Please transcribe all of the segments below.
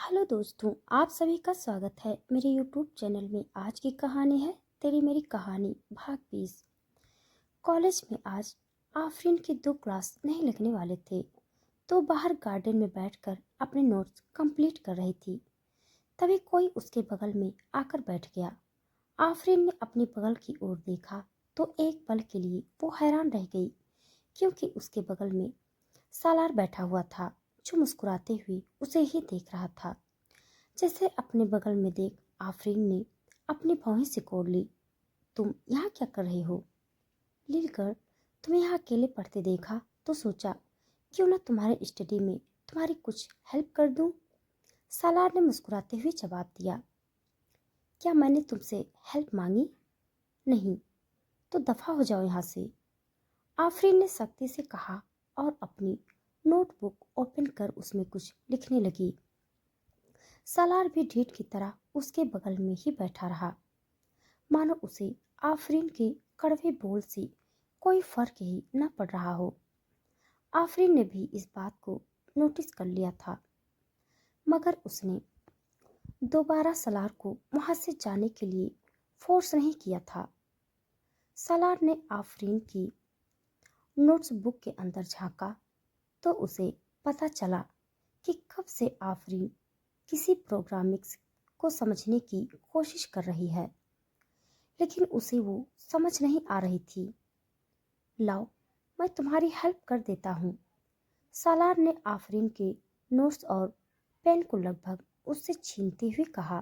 Hello दोस्तों, आप सभी का स्वागत है मेरे यूट्यूब चैनल में। आज की कहानी है तेरी मेरी कहानी भाग 20। कॉलेज में आज आफरीन के 2 क्लास नहीं लगने वाले थे, तो बाहर गार्डन में बैठकर अपने नोट्स कंप्लीट कर रही थी। तभी कोई उसके बगल में आकर बैठ गया। आफरीन ने अपने बगल की ओर देखा तो एक पल के लिए वो हैरान रह गई, क्योंकि उसके बगल में सालार बैठा हुआ था, जो मुस्कुराते हुए उसे ही देख रहा था। जैसे अपने बगल में देख आफरीन ने अपनी भौहें सिकोड़ ली। तुम यहाँ क्या कर रही हो? लीलकर तुम्हें यहाँ अकेले पढ़ते देखा तो सोचा क्यों ना तुम्हारे स्टडी में तुम्हारी कुछ हेल्प कर दूं। सालार ने मुस्कुराते हुए जवाब दिया, क्या मैंने तुमसे हेल्प मांगी? नहीं, तो दफा हो जाओ यहाँ से, आफरीन ने सख्ती से कहा और अपनी नोटबुक ओपन कर उसमें कुछ लिखने लगी। सालार भी ढीठ की तरह उसके बगल में ही बैठा रहा, मानो उसे आफरीन के कड़वे बोल से कोई फर्क ही न पड़ रहा हो। आफरीन ने भी इस बात को नोटिस कर लिया था, मगर उसने दोबारा सलार को वहां से जाने के लिए फोर्स नहीं किया था। सलार ने आफरीन की नोट्स बुक के अंदर झांका तो उसे पता चला कि कब से आफरीन किसी प्रोग्रामिंग्स को समझने की कोशिश कर रही है, लेकिन उसे वो समझ नहीं आ रही थी। लाओ, मैं तुम्हारी हेल्प कर देता हूँ, सालार ने आफरीन के नोट्स और पेन को लगभग उससे छीनते हुए कहा।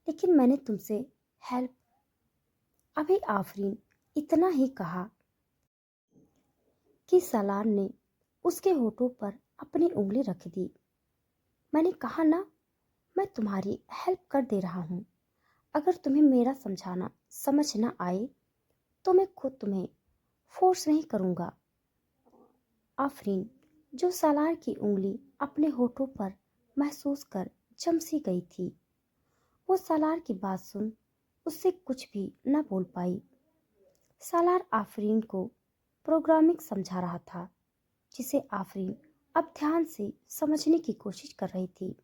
लेकिन मैंने तुमसे हेल्प, अभी आफरीन इतना ही कहा कि सालार ने उसके होठों पर अपनी उंगली रख दी। मैंने कहा ना, मैं तुम्हारी हेल्प कर दे रहा हूँ। अगर तुम्हें मेरा समझाना समझ ना आए तो मैं खुद तुम्हें फोर्स नहीं करूँगा। आफरीन, जो सालार की उंगली अपने होठों पर महसूस कर जम सी गई थी, वो सालार की बात सुन उससे कुछ भी न बोल पाई। सालार आफरीन को प्रोग्रामिंग समझा रहा था, जिसे आफरीन अब ध्यान से समझने की कोशिश कर रही थी।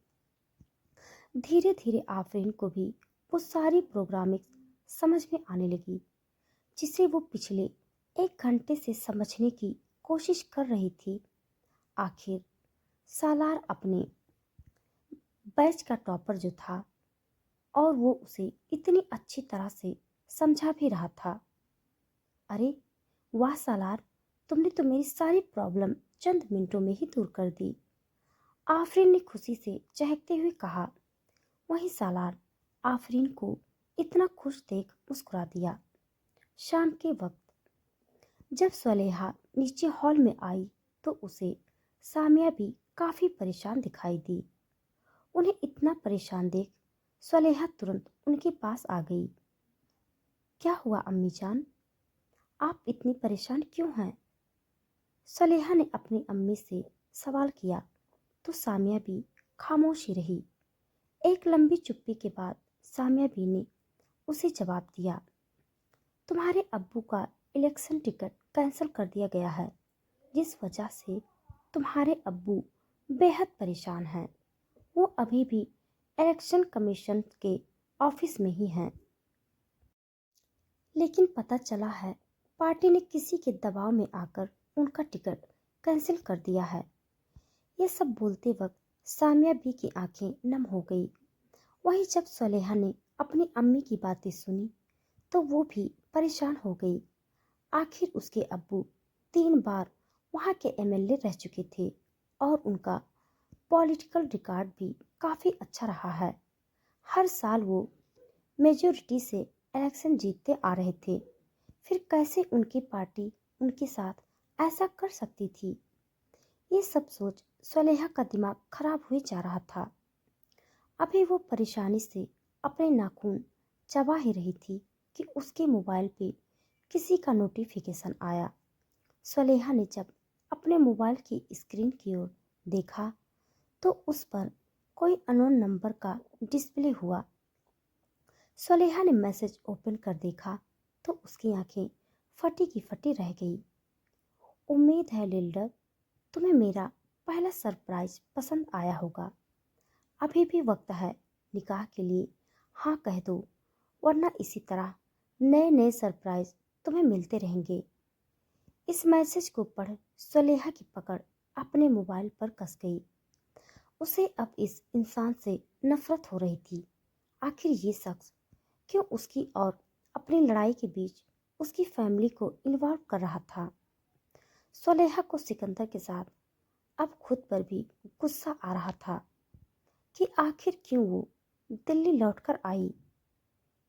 धीरे धीरे आफरीन को भी वो सारी प्रोग्रामिंग समझ में आने लगी, जिसे वो पिछले 1 घंटे से समझने की कोशिश कर रही थी। आखिर सालार अपने बैच का टॉपर जो था, और वो उसे इतनी अच्छी तरह से समझा भी रहा था। अरे वाह सालार, तुमने तो मेरी सारी प्रॉब्लम चंद मिनटों में ही दूर कर दी, आफरीन ने खुशी से चहकते हुए कहा। वहीं सालार आफरीन को इतना खुश देख मुस्कुरा दिया। शाम के वक्त जब सलेहा नीचे हॉल में आई तो उसे सामिया भी काफी परेशान दिखाई दी। उन्हें इतना परेशान देख सलेहा तुरंत उनके पास आ गई। क्या हुआ अम्मी जान, आप इतनी परेशान क्यों हैं? सलेहा ने अपनी अम्मी से सवाल किया तो सामिया भी खामोश ही रही। एक लंबी चुप्पी के बाद सामिया भी ने उसे जवाब दिया, तुम्हारे अब्बू का इलेक्शन टिकट कैंसिल कर दिया गया है, जिस वजह से तुम्हारे अब्बू बेहद परेशान हैं। वो अभी भी इलेक्शन कमीशन के ऑफिस में ही हैं, लेकिन पता चला है पार्टी ने किसी के दबाव में आकर उनका टिकट कैंसिल कर दिया है। ये सब बोलते वक्त सामिया बी की आंखें नम हो गई। वहीं जब सलेहा ने अपनी अम्मी की बातें सुनी तो वो भी परेशान हो गई। आखिर उसके अब्बू 3 बार वहाँ के एमएलए रह चुके थे और उनका पॉलिटिकल रिकॉर्ड भी काफ़ी अच्छा रहा है। हर साल वो मेजोरिटी से इलेक्शन जीतते आ रहे थे, फिर कैसे उनकी पार्टी उनके साथ ऐसा कर सकती थी? ये सब सोच सलेहा का दिमाग खराब हुए जा रहा था। अभी वो परेशानी से अपने नाखून चबा ही रही थी कि उसके मोबाइल पे किसी का नोटिफिकेशन आया। सलेहा ने जब अपने मोबाइल की स्क्रीन की ओर देखा तो उस पर कोई अननोन नंबर का डिस्प्ले हुआ। सलेहा ने मैसेज ओपन कर देखा तो उसकी आंखें फटी की फटी रह गई। उम्मीद है लिल्डर, तुम्हें मेरा पहला सरप्राइज पसंद आया होगा। ابھی بھی وقت ہے, نکاح کے لیے ہاں کہہ دو, ورنہ اسی طرح نئے نئے سرپرائز تمہیں ملتے رہیں گے. اس میسج کو پڑھ صلیحہ کی پکڑ اپنے موبائل پر کس گئی. اسے اب اس انسان سے نفرت ہو رہی تھی. آخر یہ شخص کیوں اس کی اور اپنی لڑائی کے بیچ اس کی فیملی کو انوالو کر رہا تھا. صلیحہ کو سکندر کے ساتھ اب خود پر بھی غصہ آ رہا تھا کہ آخر کیوں وہ دلی لوٹ کر آئی.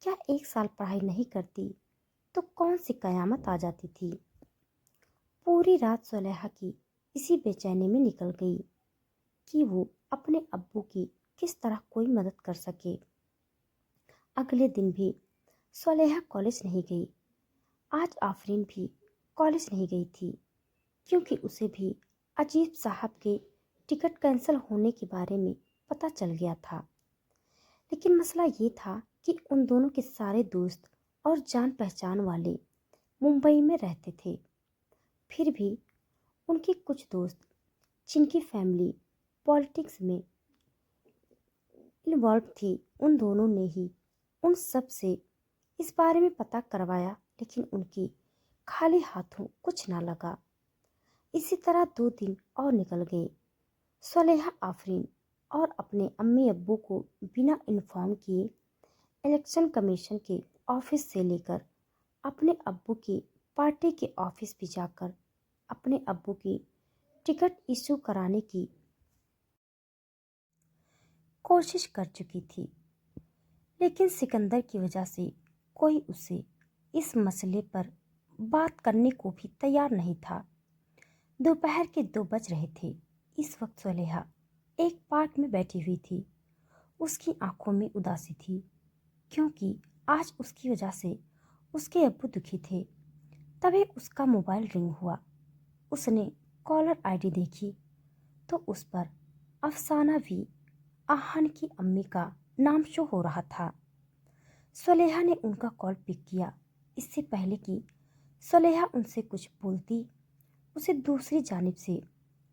کیا 1 سال پڑھائی نہیں کرتی تو کون سی قیامت آ جاتی تھی. پوری رات صلیحہ کی اسی بے چینی میں نکل گئی کہ وہ اپنے ابو کی کس طرح کوئی مدد کر سکے. اگلے دن بھی صلیحہ کالج نہیں گئی. آج آفرین بھی کالج نہیں گئی تھی کیونکہ اسے بھی عجیب صاحب کے ٹکٹ کینسل ہونے کے بارے میں پتہ چل گیا تھا. لیکن مسئلہ یہ تھا کہ ان دونوں کے سارے دوست اور جان پہچان والے ممبئی میں رہتے تھے. پھر بھی ان کے کچھ دوست جن کی فیملی پالیٹکس میں انوالو تھی, ان دونوں نے ہی ان سب سے اس بارے میں پتہ کروایا, لیکن ان کی خالی ہاتھوں کچھ نہ لگا. اسی طرح 2 دن اور نکل گئے. صلیحہ آفرین اور اپنے امی ابو کو بنا انفارم کیے الیکشن کمیشن کے آفس سے لے کر اپنے ابو کی پارٹی کے آفس بھی جا کر اپنے ابو کی ٹکٹ ایشو کرانے کی کوشش کر چکی تھی. لیکن سکندر کی وجہ سے کوئی اسے اس مسئلے پر بات کرنے کو بھی تیار نہیں تھا. دوپہر کے 2 بج رہے تھے. اس وقت صلیحہ ایک پارک میں بیٹھی ہوئی تھی. اس کی آنکھوں میں اداسی تھی کیونکہ آج اس کی وجہ سے اس کے ابو دکھی تھے. تبھی اس کا موبائل رنگ ہوا. اس نے کالر آئی ڈی دیکھی تو اس پر افسانہ وی آہن کی امی کا نام شو ہو رہا تھا. صلیحہ نے ان کا کال پک کیا. اس سے پہلے کہ صلیحہ ان سے کچھ بولتی, اسے دوسری جانب سے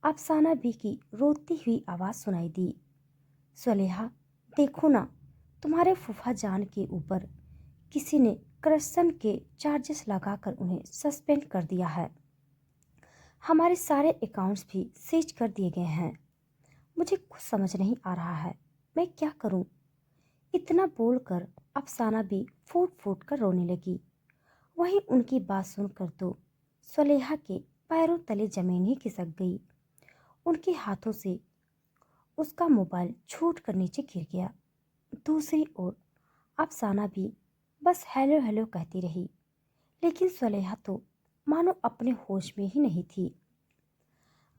افسانہ بی کی روتی ہوئی آواز سنائی دی. صلیحہ, دیکھو نا, تمہارے پھوپھا جان کے اوپر کسی نے کرپشن کے چارجز لگا کر انہیں سسپینڈ کر دیا ہے. ہمارے سارے اکاؤنٹس بھی سیج کر دیے گئے ہیں. مجھے کچھ سمجھ نہیں آ رہا ہے, میں کیا کروں. اتنا بول کر افسانہ بھی پھوٹ پھوٹ کر رونے لگی. وہیں ان کی بات سن کر تو صلیحہ کے پیروں تلے زمین ہی کھسک گئی. ان کے ہاتھوں سے اس کا موبائل چھوٹ کر نیچے گر گیا. دوسری اور افسانہ بھی بس ہیلو ہیلو کہتی رہی, لیکن صلیحہ تو مانو اپنے ہوش میں ہی نہیں تھی.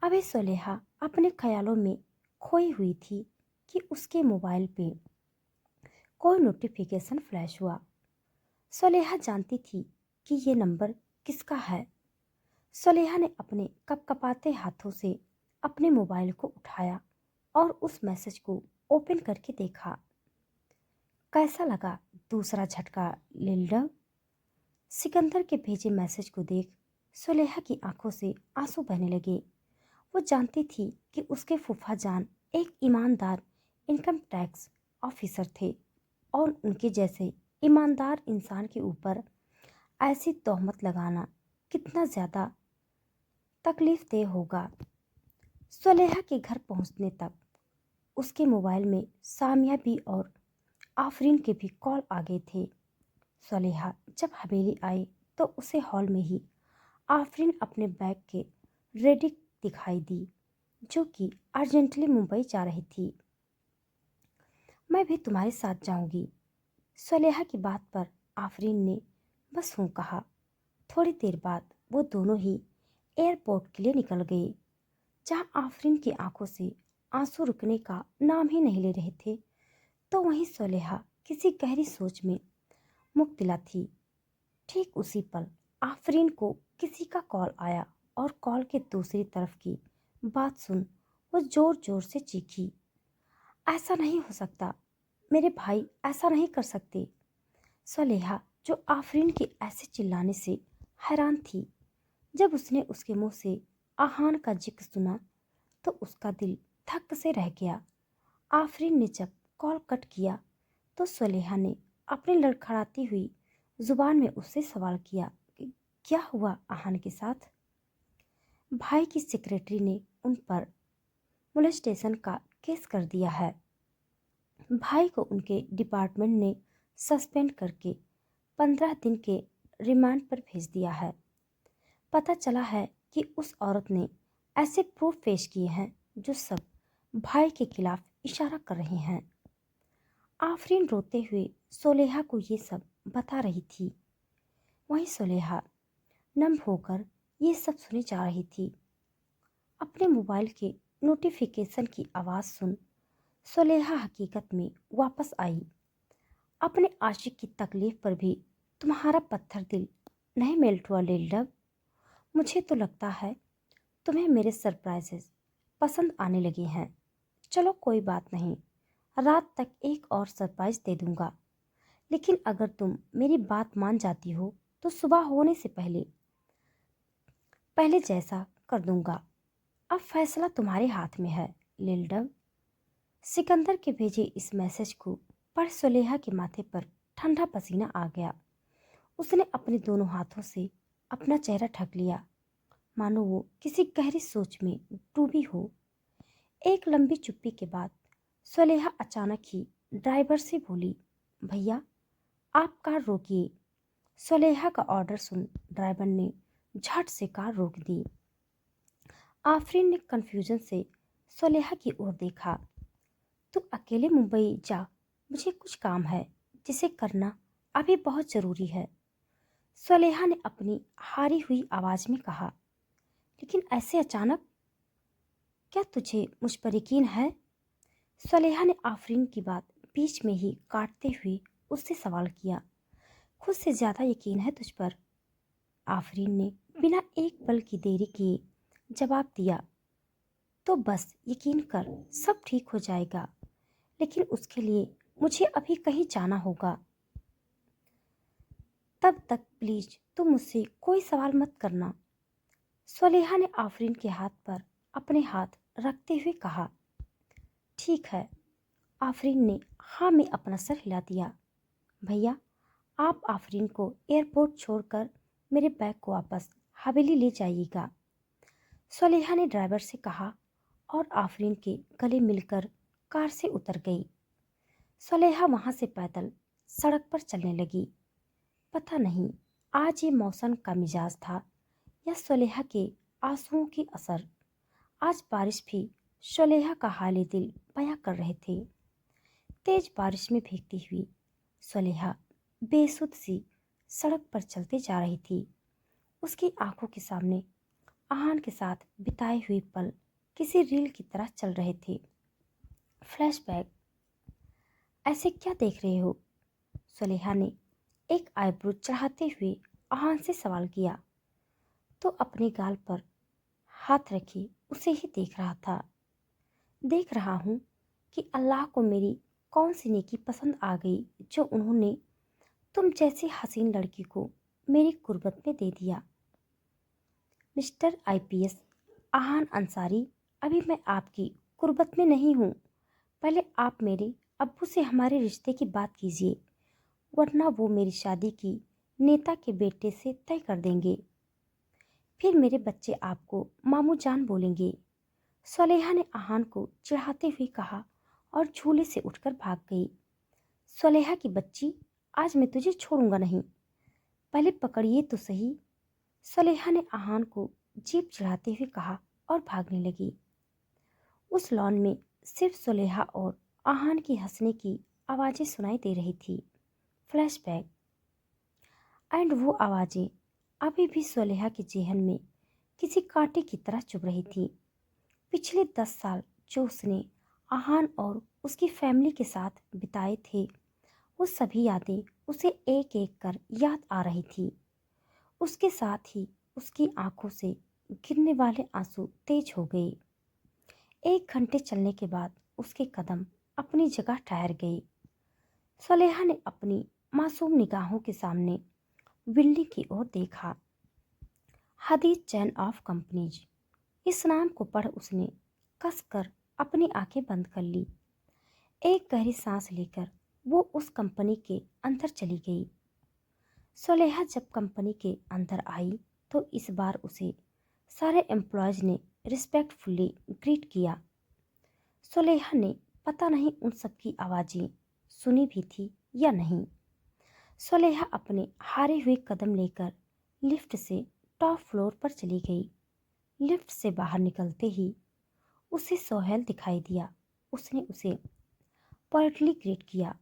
ابھی صلیحہ اپنے خیالوں میں کھوئی ہوئی تھی کہ اس کے موبائل پہ کوئی نوٹیفیکیشن فلیش ہوا. صلیحہ جانتی تھی کہ یہ نمبر کس کا ہے. صلیحہ نے اپنے کپ کپاتے ہاتھوں سے اپنے موبائل کو اٹھایا اور اس میسج کو اوپن کر کے دیکھا. کیسا لگا دوسرا جھٹکا لیڈر. سکندر کے بھیجے میسج کو دیکھ صلیحہ کی آنکھوں سے آنسو بہنے لگے. وہ جانتی تھی کہ اس کے پھوپھا جان ایک ایماندار انکم ٹیکس آفیسر تھے اور ان کے جیسے ایماندار انسان کے اوپر ایسی تہمت لگانا کتنا زیادہ تکلیف دہ ہوگا. صلیحہ کے گھر پہنچنے تک اس کے موبائل میں سامیہ بھی اور آفرین کے بھی کال آ گئے تھے. صلیحہ جب حویلی آئی تو اسے ہال میں ہی آفرین اپنے بیگ کے ریڈی دکھائی دی, جو کہ ارجنٹلی ممبئی جا رہی تھی. میں بھی تمہارے ساتھ جاؤں گی. صلیحہ کی بات پر آفرین نے بس ہوں کہا. تھوڑی دیر بعد وہ دونوں ہی ایئرپورٹ کے لیے نکل گئے. جہاں آفرین کی آنکھوں سے آنسو رکنے کا نام ہی نہیں لے رہے تھے تو وہیں صلیحہ کسی گہری سوچ میں مبتلا تھی. ٹھیک اسی پل آفرین کو کسی کا کال آیا اور کال کے دوسری طرف کی بات سن وہ زور زور سے چیخی. ایسا نہیں ہو سکتا, میرے بھائی ایسا نہیں کر سکتے. صلیحہ جو آفرین کے ایسے چلانے سے حیران تھی, جب اس نے اس کے منہ سے آہان کا ذکر سنا تو اس کا دل دھک سے رہ گیا. आफरीन ने जब कॉल कट किया तो सुलेहा ने अपनी लड़खड़ाती हुई जुबान में उससे सवाल किया कि क्या हुआ आहान के साथ। भाई की सेक्रेटरी ने उन पर मोलेस्टेशन का केस कर दिया है। भाई को उनके डिपार्टमेंट ने सस्पेंड करके 15 दिन के रिमांड पर भेज दिया है। पता चला है कि उस औरत ने ऐसे प्रूफ पेश किए हैं जो सब भाई के खिलाफ इशारा कर रहे हैं। आफरीन रोते हुए सुलेहा को ये सब बता रही थी। वहीं सुलेहा नम होकर ये सब सुनी जा रही थी। अपने मोबाइल के नोटिफिकेशन की आवाज़ सुन सुलेहा हकीकत में वापस आई। अपने आशिक की तकलीफ पर भी तुम्हारा पत्थर दिल नहीं मेल्ट हुआ लिलडब। मुझे तो लगता है तुम्हें मेरे सरप्राइजेस पसंद आने लगे हैं। चलो कोई बात नहीं, रात तक एक और सरप्राइज दे दूंगा, लेकिन अगर तुम मेरी बात मान जाती हो तो सुबह होने से पहले पहले जैसा कर दूंगा। अब फैसला तुम्हारे हाथ में है लिलडब। सिकंदर के भेजे इस मैसेज को पढ़ सुलेहा के माथे पर ठंडा पसीना आ गया। उसने अपने दोनों हाथों से अपना चेहरा ढक लिया, मानो वो किसी गहरी सोच में डूबी हो। एक लंबी चुप्पी के बाद सुलेहा अचानक ही ड्राइवर से बोली, भैया आप कार रोकिए। सुलेहा का ऑर्डर सुन ड्राइवर ने झट से कार रोक दी। आफरीन ने कंफ्यूजन से सुलेहा की ओर देखा। तू अकेले मुंबई जा, मुझे कुछ काम है जिसे करना अभी बहुत ज़रूरी है, सुलेहा ने अपनी हारी हुई आवाज़ में कहा। लेकिन ऐसे अचानक, क्या तुझे मुझ पर यकीन है? सुलेहा ने आफरीन की बात बीच में ही काटते हुए उससे सवाल किया। खुद से ज़्यादा यकीन है तुझ पर, आफरीन ने बिना एक पल की देरी किए जवाब दिया। तो बस यकीन कर, सब ठीक हो जाएगा, लेकिन उसके लिए मुझे अभी कहीं जाना होगा। तब तक प्लीज तुम मुझसे कोई सवाल मत करना, सुलेहा ने आफरीन के हाथ पर अपने हाथ रखते हुए कहा। ठीक है, आफरीन ने हाँ में अपना सर हिला दिया। भैया आप आफरीन को एयरपोर्ट छोड़कर मेरे बैग को वापस हवेली ले जाइएगा, सुलेहा ने ड्राइवर से कहा और आफरीन के गले मिलकर कार से उतर गई। सुलेहा वहां से पैदल सड़क पर चलने लगी। पता नहीं आज ये मौसम का मिजाज था या सुलेहा के आंसुओं की असर। आज बारिश भी सुलेहा का हाल दिल बयां कर रहे थे। तेज बारिश में भीगती हुई सुलेहा बेसुध सी सड़क पर चलते जा रही थी। उसकी आंखों के सामने आहान के साथ बिताए हुए पल किसी रील की तरह चल रहे थे। फ्लैशबैक। ऐसे क्या देख रहे हो? सुलेहा ने एक आईब्रो चढ़ाते हुए आहान से सवाल किया। तो अपने गाल पर हाथ रखे उसे ही देख रहा था। देख रहा हूँ कि अल्लाह को मेरी कौन सी नेकी पसंद आ गई जो उन्होंने तुम जैसी हसीन लड़की को मेरी कुर्बत में दे दिया। मिस्टर आईपीएस आहान अंसारी, अभी मैं आपकी कुर्बत में नहीं हूँ। पहले आप मेरे अब्बू से हमारे रिश्ते की बात कीजिए, वरना वो मेरी शादी की नेता के बेटे से तय कर देंगे। फिर मेरे बच्चे आपको मामू जान बोलेंगे, सुलेहा ने आहान को चिढ़ाते हुए कहा और झूले से उठकर भाग गई। सुलेहा की बच्ची, आज मैं तुझे छोड़ूंगा नहीं, पहले पकड़िए तो सही, सुलेहा ने आहान को जीप चढ़ाते हुए कहा और भागने लगी। उस लॉन में सिर्फ सुलेहा और आहान की हंसने की आवाज़ें सुनाई दे रही थी। फ्लैशबैक। एंड वो आवाज़ें अभी भी सुलेहा के जेहन में किसी कांटे की तरह चुभ रही थी। पिछले 10 साल जो उसने आहान और उसकी फैमिली के साथ बिताए थे, वो सभी यादें उसे एक एक कर याद आ रही थी। उसके साथ ही उसकी आंखों से गिरने वाले आंसू तेज हो गए। 1 घंटे चलने के बाद उसके कदम अपनी जगह ठहर गए। सुलेहा ने अपनी मासूम निगाहों के सामने बिल्डिंग की ओर देखा। हदीज चैन ऑफ कंपनीज, इस नाम को पढ़ उसने कसकर अपनी आंखें बंद कर ली। एक गहरी सांस लेकर वो उस कंपनी के अंदर चली गई। सुलेहा जब कंपनी के अंदर आई तो इस बार उसे सारे एम्प्लॉयज ने रिस्पेक्टफुली ग्रीट किया। सुलेहा ने पता नहीं उन सबकी आवाज़ें सुनी भी थी या नहीं। सुलेहा अपने हारे हुए कदम लेकर लिफ्ट से टॉप फ्लोर पर चली गई। लिफ्ट से बाहर निकलते ही उसे सोहेल दिखाई दिया। उसने उसे पोलाइटली ग्रीट किया,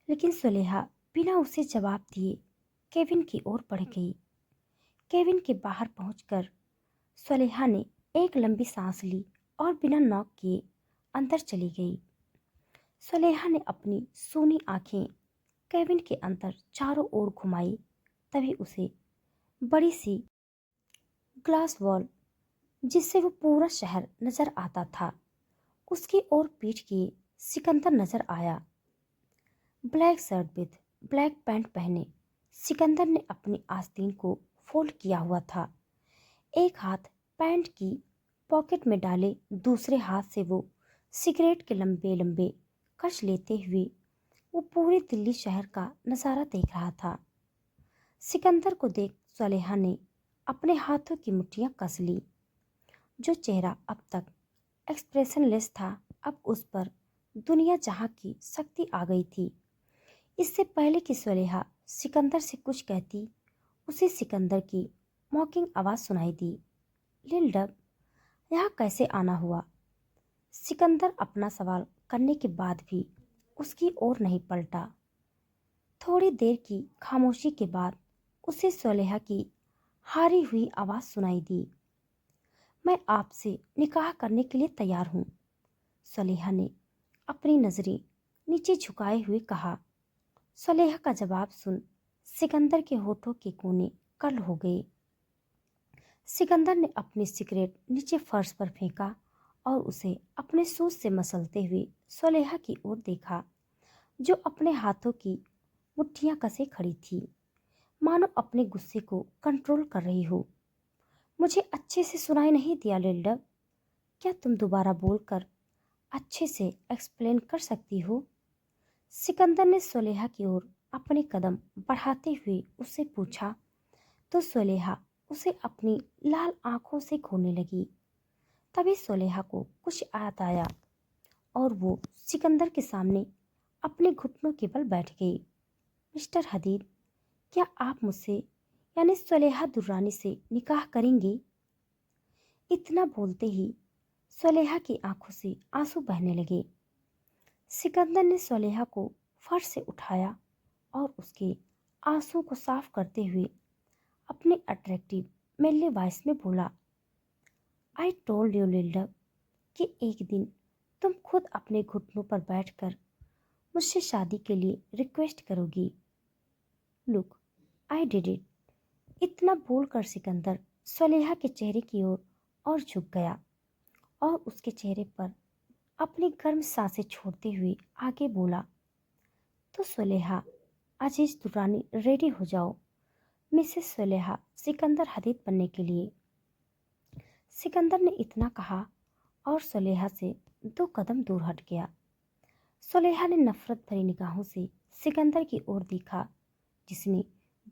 लेकिन सुलेहा बिना उसे जवाब दिए केविन की ओर बढ़ गई। केविन के बाहर पहुंचकर सुलेहा ने एक लंबी सांस ली और बिना नॉक किए अंदर चली गई। सुलेहा ने अपनी सूनी आंखें केविन के अंदर चारों ओर घुमाई। तभी उसे बड़ी सी ग्लास वॉल, जिससे वो पूरा शहर नजर आता था, उसकी ओर पीट किए सिकंदर नजर आया। Black shirt with black pant पहने सिकंदर ने अपनी आस्तीन को फोल्ड किया हुआ था। एक हाथ पैंट की पॉकेट में डाले, दूसरे हाथ से वो सिगरेट के लंबे लंबे कश लेते हुए वो पूरे दिल्ली शहर का नज़ारा देख रहा था। सिकंदर को देख सुलेहा ने अपने हाथों की मुट्ठियां कस ली। जो चेहरा अब तक एक्सप्रेशनलेस था, अब उस पर दुनिया जहां की शक्ति आ गई थी। इससे पहले कि सुलेहा सिकंदर से कुछ कहती, उसे सिकंदर की मॉकिंग आवाज़ सुनाई दी। लिल डब, यहाँ कैसे आना हुआ? सिकंदर अपना सवाल करने के बाद भी उसकी ओर नहीं पलटा। थोड़ी देर की खामोशी के बाद उसे सुलेहा की हारी हुई आवाज़ सुनाई दी। मैं आपसे निकाह करने के लिए तैयार हूँ, सुलेहा ने अपनी नज़रें नीचे झुकाए हुए कहा। सुलेहा का जवाब सुन सिकंदर के होठों के कोने कर्ल हो गए। सिकंदर ने अपनी सिगरेट नीचे फर्श पर फेंका और उसे अपने सूज से मसलते हुए सुलेहा की ओर देखा, जो अपने हाथों की मुट्ठियां कसे खड़ी थी, मानो अपने गुस्से को कंट्रोल कर रही हो। मुझे अच्छे से सुनाई नहीं दिया लिल्डब, क्या तुम दोबारा बोलकर अच्छे से एक्सप्लेन कर सकती हो? सिकंदर ने सुलेहा की ओर अपने कदम बढ़ाते हुए उससे पूछा, तो सुलेहा उसे अपनी लाल आंखों से घूरने लगी। तभी सुलेहा को कुछ याद आया और वो सिकंदर के सामने अपने घुटनों के बल बैठ गई। मिस्टर हदीद, क्या आप मुझसे यानी सुलेहा दुर्रानी से निकाह करेंगी? इतना बोलते ही सुलेहा की आंखों से आंसू बहने लगे। सिकंदर ने सुलेहा को फर्श से उठाया और उसके आंसू को साफ करते हुए अपने अट्रैक्टिव मेले वॉइस में बोला, आई टोल्ड यू लिल्डब कि एक दिन तुम खुद अपने घुटनों पर बैठकर मुझसे शादी के लिए रिक्वेस्ट करोगी। Look, I did it. इतना बोलकर सिकंदर सुलेहा के चेहरे की ओर और झुक गया और उसके चेहरे पर अपनी गर्म सांसें छोड़ते हुए आगे बोला, तो सुलेहा अजीज दुर्रानी रेडी हो जाओ, मिसेस सुलेहा सिकंदर हदीद बनने के लिए। सिकंदर ने इतना कहा और सुलेहा से 2 कदम दूर हट गया। सुलेहा ने नफरत भरी निगाहों से सिकंदर की ओर देखा, जिसने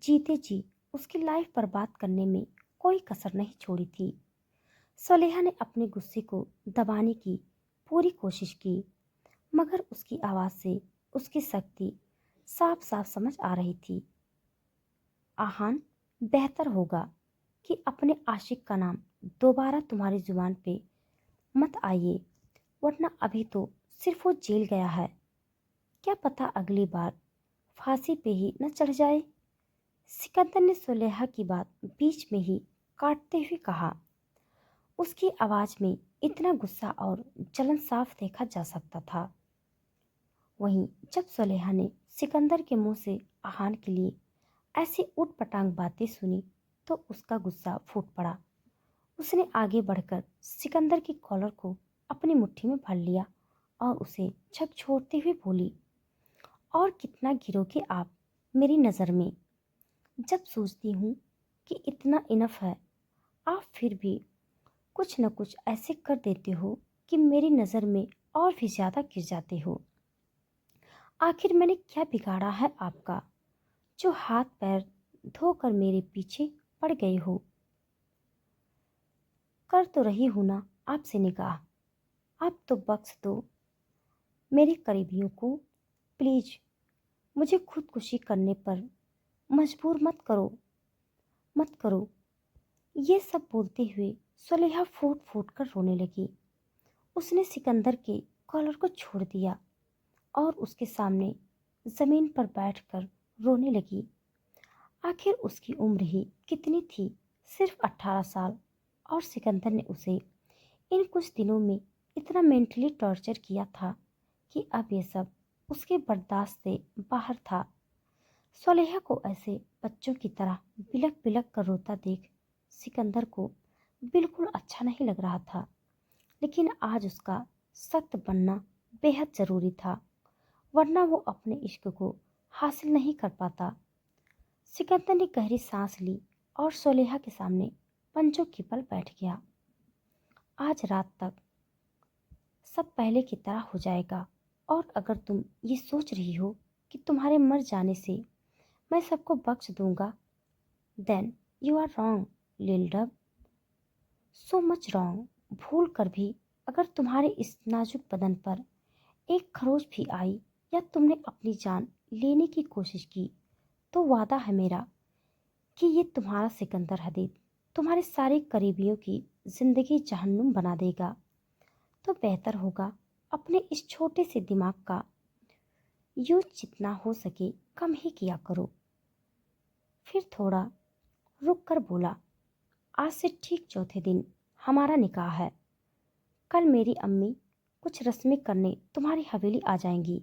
जीते जी उसकी लाइफ बर्बाद करने में कोई कसर नहीं छोड़ी थी। सुलेहा ने अपने गुस्से को दबाने की पूरी कोशिश की, मगर उसकी आवाज़ से उसकी शक्ति साफ साफ समझ आ रही थी। आहान, बेहतर होगा कि अपने आशिक का नाम दोबारा तुम्हारी जुबान पे मत आइए, वरना अभी तो सिर्फ वो जेल गया है, क्या पता अगली बार फांसी पे ही न चढ़ जाए। सिकंदर ने सुलेहा की बात बीच में ही काटते हुए कहा। उसकी आवाज़ में इतना गुस्सा और जलन साफ देखा जा सकता था। वहीं जब सुलेहा ने सिकंदर के मुंह से आहान के लिए ऐसी ऊटपटांग बातें सुनी तो उसका गुस्सा फूट पड़ा। उसने आगे बढ़कर सिकंदर की कॉलर को अपनी मुट्ठी में भर लिया और उसे झकझोरते हुए बोली, और कितना गिरोगे आप मेरी नज़र में? जब सोचती हूँ कि इतना इनफ है, आप फिर भी कुछ न कुछ ऐसे कर देते हो कि मेरी नज़र में और भी ज़्यादा गिर जाते हो। आखिर मैंने क्या बिगाड़ा है आपका जो हाथ पैर धोकर मेरे पीछे पड़ गए हो? कर तो रही हूं ना आपसे निकाह। आप तो बख्श दो मेरे करीबियों को, प्लीज। मुझे खुदकुशी करने पर मजबूर मत करो। ये सब बोलते हुए सुलेहा फूट फूट कर रोने लगी। उसने सिकंदर के कॉलर को छोड़ दिया और उसके सामने जमीन पर बैठकर रोने लगी। आखिर उसकी उम्र ही कितनी थी, सिर्फ 18 साल, और सिकंदर ने उसे इन कुछ दिनों में इतना मेंटली टॉर्चर किया था कि अब ये सब उसके बर्दाश्त से बाहर था। सुलेहा को ऐसे बच्चों की तरह बिलक बिलक कर रोता देख सिकंदर को बिल्कुल अच्छा नहीं लग रहा था, लेकिन आज उसका सख्त बनना बेहद जरूरी था, वरना वो अपने इश्क को हासिल नहीं कर पाता। सिकंदर ने गहरी सांस ली और सुलेहा के सामने पंजों की पल बैठ गया। आज रात तक सब पहले की तरह हो जाएगा, और अगर तुम ये सोच रही हो कि तुम्हारे मर जाने से मैं सबको बख्श दूंगा, देन यू आर रॉन्ग लिल डब, सो मच रॉन्ग। भूल कर भी अगर तुम्हारे इस नाजुक बदन पर एक खरोच भी आई या तुमने अपनी जान लेने की कोशिश की, तो वादा है मेरा कि ये तुम्हारा सिकंदर हदीद तुम्हारे सारे करीबियों की जिंदगी जहन्नुम बना देगा। तो बेहतर होगा अपने इस छोटे से दिमाग का यूज जितना हो सके कम ही किया करो। फिर थोड़ा रुक कर बोला, आज से ठीक चौथे दिन हमारा निकाह है। कल मेरी अम्मी कुछ रस्में करने तुम्हारी हवेली आ जाएंगी,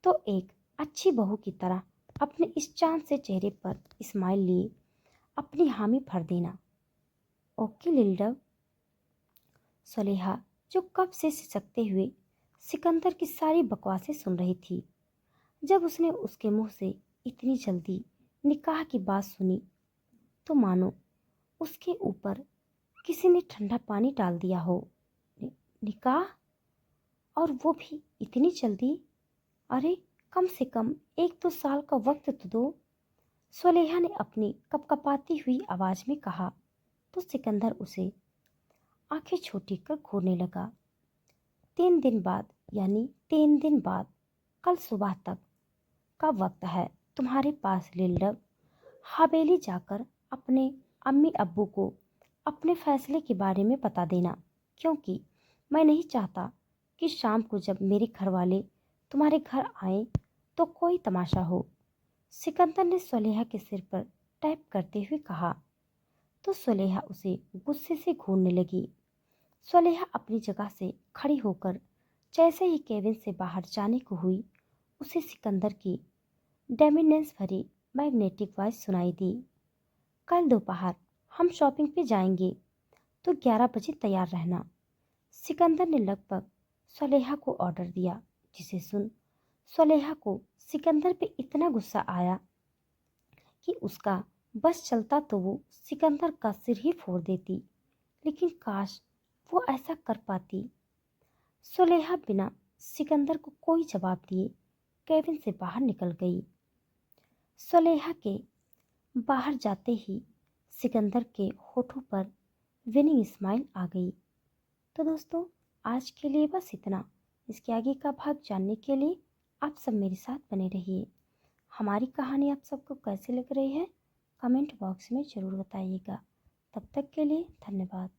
तो एक अच्छी बहू की तरह अपने इस चांद से चेहरे पर इस्माइल लिए अपनी हामी भर देना। ओके लिल्डव। सुलेहा जो कब से सिसकते हुए सिकंदर की सारी बकवासें सुन रही थी, जब उसने उसके मुंह से इतनी जल्दी निकाह की बात सुनी तो मानो उसके ऊपर किसी ने ठंडा पानी डाल दिया हो। निकाह? और वो भी इतनी जल्दी? अरे कम से कम 1-2 साल का वक्त तो दो। सुलेहा ने अपनी कपकपाती हुई आवाज में कहा, तो सिकंदर उसे आंखें छोटी कर घूरने लगा। 3 दिन बाद, यानी 3 दिन बाद, कल सुबह तक का वक्त है तुम्हारे पास लिल्डब। हवेली जाकर अपने अम्मी अब्बू को अपने फैसले के बारे में बता देना, क्योंकि मैं नहीं चाहता कि शाम को जब मेरे घर वाले तुम्हारे घर आए तो कोई तमाशा हो। सिकंदर ने सुलेहा के सिर पर टैप करते हुए कहा, तो सुलेहा उसे गुस्से से घूरने लगी। सुलेहा अपनी जगह से खड़ी होकर जैसे ही केबिन से बाहर जाने को हुई, उसे सिकंदर की डेमिनेंस भरी मैग्नेटिक वॉइस सुनाई दी। कल दोपहर हम शॉपिंग पे जाएंगे, तो 11 बजे तैयार रहना। सिकंदर ने लगभग सुलेहा को ऑर्डर दिया, जिसे सुन सुलेहा को सिकंदर पे इतना गुस्सा आया कि उसका बस चलता तो वो सिकंदर का सिर ही फोड़ देती, लेकिन काश वो ऐसा कर पाती। सुलेहा बिना सिकंदर को कोई जवाब दिए केबिन से बाहर निकल गई। सुलेहा के बाहर जाते ही सिकंदर के होठों पर विनिंग स्माइल आ गई। तो दोस्तों, आज के लिए बस इतना। इसके आगे का भाग जानने के लिए आप सब मेरे साथ बने रहिए। हमारी कहानी आप सबको कैसी लग रही है, कमेंट बॉक्स में ज़रूर बताइएगा। तब तक के लिए धन्यवाद।